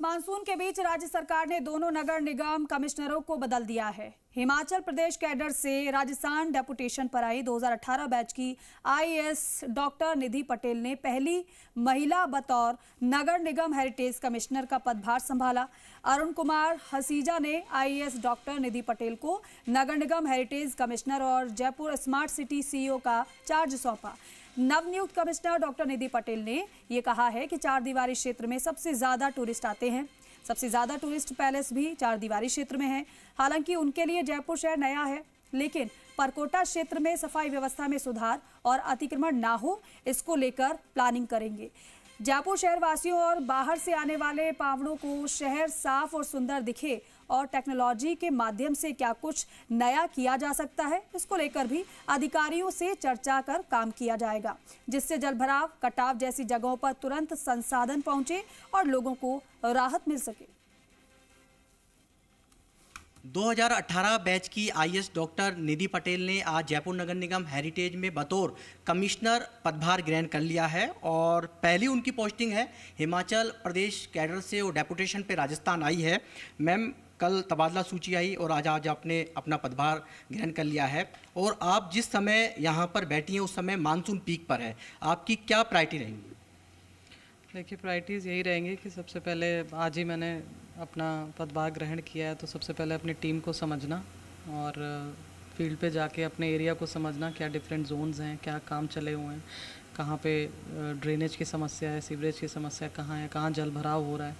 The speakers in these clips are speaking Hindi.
मानसून के बीच राज्य सरकार ने दोनों नगर निगम कमिश्नरों को बदल दिया है। हिमाचल प्रदेश कैडर से राजस्थान डेपुटेशन पर आई 2018 बैच की आईएएस डॉक्टर निधि पटेल ने पहली महिला बतौर नगर निगम हेरिटेज कमिश्नर का पदभार संभाला। अरुण कुमार हसीजा ने आईएएस डॉक्टर निधि पटेल को नगर निगम हेरिटेज कमिश्नर और जयपुर स्मार्ट सिटी सीईओ का चार्ज सौंपा। नवनियुक्त कमिश्नर डॉक्टर निधि पटेल ने ये कहा है कि चार दीवारी क्षेत्र में सबसे ज्यादा टूरिस्ट आते हैं। सबसे ज्यादा टूरिस्ट पैलेस भी चार दीवारी क्षेत्र में है। हालांकि उनके लिए जयपुर शहर नया है, लेकिन परकोटा क्षेत्र में सफाई व्यवस्था में सुधार और अतिक्रमण ना हो, इसको लेकर प्लानिंग करेंगे। जयपुर शहर वासियों और बाहर से आने वाले पावड़ों को शहर साफ और सुंदर दिखे और टेक्नोलॉजी के माध्यम से क्या कुछ नया किया जा सकता है, इसको लेकर भी अधिकारियों से चर्चा कर काम किया जाएगा, जिससे जलभराव, कटाव जैसी जगहों पर तुरंत संसाधन पहुंचे और लोगों को राहत मिल सके। 2018 बैच की आईएएस डॉक्टर निधि पटेल ने आज जयपुर नगर निगम हेरिटेज में बतौर कमिश्नर पदभार ग्रहण कर लिया है और पहली उनकी पोस्टिंग है हिमाचल प्रदेश कैडर से और डेपुटेशन पे राजस्थान आई है। मैम, कल तबादला सूची आई और आज आपने अपना पदभार ग्रहण कर लिया है और आप जिस समय यहाँ पर बैठी हैं उस समय मानसून पीक पर है, आपकी क्या प्रायोरिटी रहेंगी? देखिए, प्रायोरिटीज़ यही रहेंगी कि सबसे पहले आज ही मैंने अपना पदभार ग्रहण किया है, तो सबसे पहले अपनी टीम को समझना और फील्ड पे जाके अपने एरिया को समझना, क्या डिफरेंट जोन्स हैं, क्या काम चले हुए हैं, कहाँ पे ड्रेनेज की समस्या है, सीवरेज की समस्या कहाँ है, कहाँ जल भराव हो रहा है,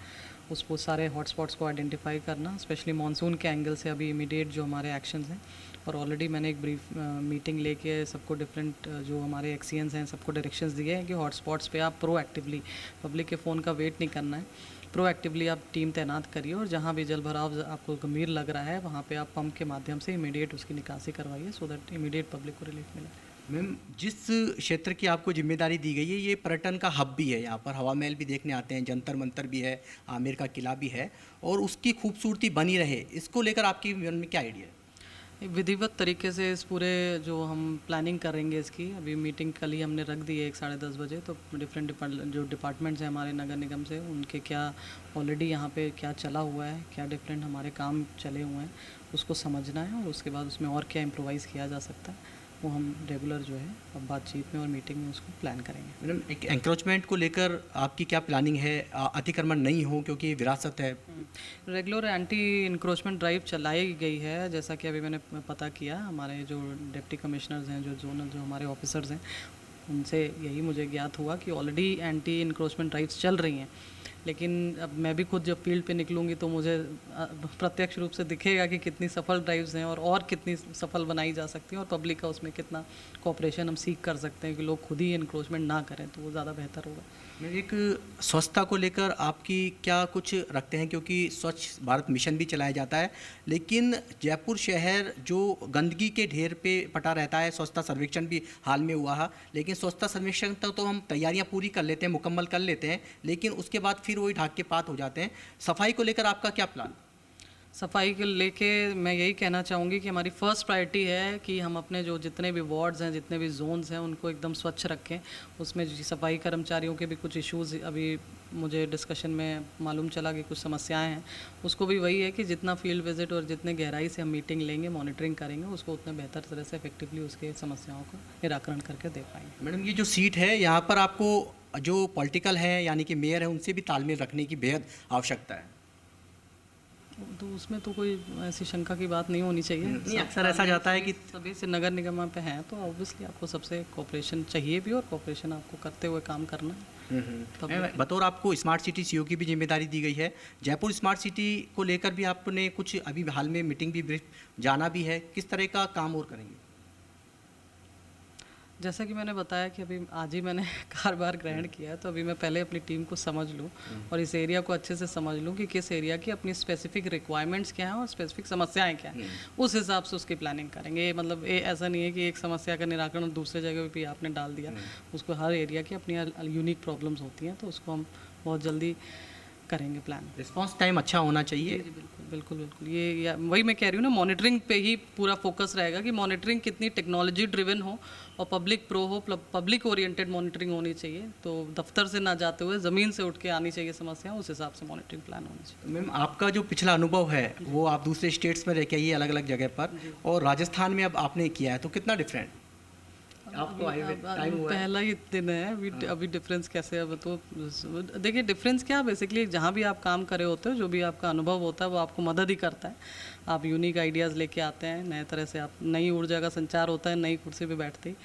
उसको सारे हॉटस्पॉट्स को आइडेंटिफाई करना, स्पेशली मानसून के एंगल से अभी इमीडिएट जो हमारे एक्शंस हैं। और ऑलरेडी मैंने एक ब्रीफ मीटिंग लेके सबको डिफरेंट जो हमारे एक्सीएंस हैं सबको डायरेक्शंस दिए हैं कि हॉटस्पॉट्स पे आप प्रोएक्टिवली, पब्लिक के फ़ोन का वेट नहीं करना है, प्रोएक्टिवली आप टीम तैनात करिए और जहाँ भी जल भराव आपको गंभीर लग रहा है वहाँ पे आप पंप के माध्यम से इमीडिएट उसकी निकासी करवाइए, सो दैट इमीडिएट पब्लिक को रिलीफ मिले। मैम, जिस क्षेत्र की आपको जिम्मेदारी दी गई है ये पर्यटन का हब भी है, यहाँ पर हवा महल भी देखने आते हैं, जंतर मंतर भी है, आमेर का किला भी है और उसकी खूबसूरती बनी रहे, इसको लेकर आपकी मन में क्या आइडिया है? विधिवत तरीके से इस पूरे जो हम प्लानिंग करेंगे इसकी, अभी मीटिंग कल ही हमने रख दी है 10:30 बजे, तो डिफरेंट जो डिपार्टमेंट्स हैं हमारे नगर निगम से, उनके क्या ऑलरेडी यहाँ पे क्या चला हुआ है, क्या डिफरेंट हमारे काम चले हुए हैं, उसको समझना है और उसके बाद उसमें और क्या इम्प्रोवाइज़ किया जा सकता है वो हम रेगुलर जो है अब बातचीत में और मीटिंग में उसको प्लान करेंगे। मैडम, एक एंक्रोचमेंट को लेकर आपकी क्या प्लानिंग है? अतिक्रमण नहीं हो क्योंकि विरासत है। रेगुलर एंटी इंक्रोचमेंट ड्राइव चलाई गई है, जैसा कि अभी मैंने पता किया, हमारे जो डिप्टी कमिश्नर्स हैं, जो जोनल जो हमारे ऑफिसर्स हैं, उनसे यही मुझे ज्ञात हुआ कि ऑलरेडी एंटी इंक्रोचमेंट ड्राइव्स चल रही हैं। लेकिन अब मैं भी खुद जब फील्ड पे निकलूँगी तो मुझे प्रत्यक्ष रूप से दिखेगा कि कितनी सफल ड्राइव्स हैं और कितनी सफल बनाई जा सकती हैं और पब्लिक का उसमें कितना कोऑपरेशन हम सीख कर सकते हैं कि लोग खुद ही इंक्रोचमेंट ना करें, तो वो ज़्यादा बेहतर होगा। एक स्वच्छता को लेकर आपकी क्या कुछ रखते हैं, क्योंकि स्वच्छ भारत मिशन भी चलाया जाता है, लेकिन जयपुर शहर जो गंदगी के ढेर पे पटा रहता है, स्वच्छता सर्वेक्षण भी हाल में हुआ है, लेकिन स्वच्छता सर्वेक्षण तक तो हम तैयारियां पूरी कर लेते हैं, मुकम्मल कर लेते हैं, लेकिन उसके बाद फिर वही ढाक के पात हो जाते हैं। सफाई को लेकर आपका क्या प्लान? सफाई के लेके मैं यही कहना चाहूँगी कि हमारी फ़र्स्ट प्रायोरिटी है कि हम अपने जो जितने भी वार्ड्स हैं, जितने भी जोन्स हैं, उनको एकदम स्वच्छ रखें। उसमें जो सफाई कर्मचारियों के भी कुछ इश्यूज़ अभी मुझे डिस्कशन में मालूम चला कि कुछ समस्याएं हैं, उसको भी वही है कि जितना फील्ड विजिट और जितने गहराई से हम मीटिंग लेंगे, मॉनिटरिंग करेंगे, उसको उतने बेहतर तरह से इफेक्टिवली उसके समस्याओं को निराकरण करके दे पाएंगे। मैडम, ये जो सीट है यहाँ पर आपको जो पॉलिटिकल है यानी कि मेयर है उनसे भी तालमेल रखने की बेहद आवश्यकता है, तो उसमें तो कोई ऐसी शंका की बात नहीं होनी चाहिए। अक्सर ऐसा जाता है कि सभी से नगर निगम पे हैं तो ऑब्वियसली आपको सबसे कोऑपरेशन चाहिए भी और कोऑपरेशन आपको करते हुए काम करना है। बतौर आपको स्मार्ट सिटी सीईओ की भी जिम्मेदारी दी गई है, जयपुर स्मार्ट सिटी को लेकर भी आपने कुछ अभी हाल में मीटिंग भी जाना भी है, किस तरह का काम और करेंगे? जैसा कि मैंने बताया कि अभी आज ही मैंने कार्यभार ग्रहण किया है, तो अभी मैं पहले अपनी टीम को समझ लूँ और इस एरिया को अच्छे से समझ लूँ कि किस एरिया की अपनी स्पेसिफिक रिक्वायरमेंट्स क्या हैं और स्पेसिफिक समस्याएं क्या हैं, उस हिसाब से उसकी प्लानिंग करेंगे। मतलब ये ऐसा नहीं है कि एक समस्या का निराकरण दूसरे जगह भी आपने डाल दिया, उसको हर एरिया की अपनी यूनिक प्रॉब्लम्स होती हैं, तो उसको हम बहुत जल्दी करेंगे प्लान। रिस्पॉन्स टाइम अच्छा होना चाहिए। जी, बिल्कुल बिल्कुल बिल्कुल, ये वही मैं कह रही हूँ ना, मॉनिटरिंग पे ही पूरा फोकस रहेगा कि मॉनिटरिंग कितनी टेक्नोलॉजी ड्रिवन हो और पब्लिक प्रो हो, पब्लिक ओरिएंटेड मॉनिटरिंग होनी चाहिए। तो दफ्तर से ना जाते हुए ज़मीन से उठ के आनी चाहिए समस्या, उस हिसाब से मॉनिटरिंग प्लान होनी चाहिए। मैम, आपका जो पिछला अनुभव है वो आप दूसरे स्टेट्स में रह के आइए अलग अलग जगह पर, और राजस्थान में अब आपने किया है, तो कितना डिफरेंट आपको टाइम हुआ है? पहला ही दिन है अभी डिफरेंस कैसे है तो देखिए, डिफरेंस क्या, बेसिकली जहाँ भी आप काम करे होते हो, जो भी आपका अनुभव होता है वो आपको मदद ही करता है। आप यूनिक आइडियाज़ लेके आते हैं, नए तरह से आप नई ऊर्जा का संचार होता है नई कुर्सी पे बैठते ही।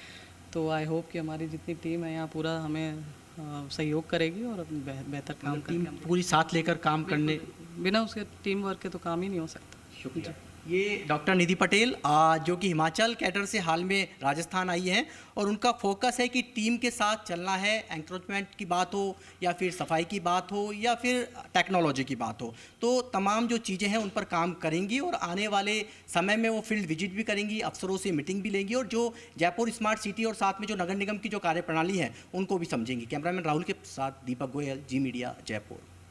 तो आई होप कि हमारी जितनी टीम है यहाँ पूरा हमें सहयोग करेगी और बेहतर काम टीम करेंगे। पूरी साथ लेकर काम करने, बिना उसके टीम वर्क के तो काम ही नहीं हो सकता। शुक्रिया। ये डॉक्टर निधि पटेल जो कि हिमाचल कैडर से हाल में राजस्थान आई हैं, और उनका फोकस है कि टीम के साथ चलना है। एंक्रोचमेंट की बात हो या फिर सफाई की बात हो या फिर टेक्नोलॉजी की बात हो, तो तमाम जो चीज़ें हैं उन पर काम करेंगी, और आने वाले समय में वो फील्ड विजिट भी करेंगी, अफसरों से मीटिंग भी लेंगी, और जो जयपुर स्मार्ट सिटी और साथ में जो नगर निगम की जो कार्यप्रणाली है उनको भी समझेंगी। कैमरामैन राहुल के साथ दीपक गोयल, जी मीडिया, जयपुर।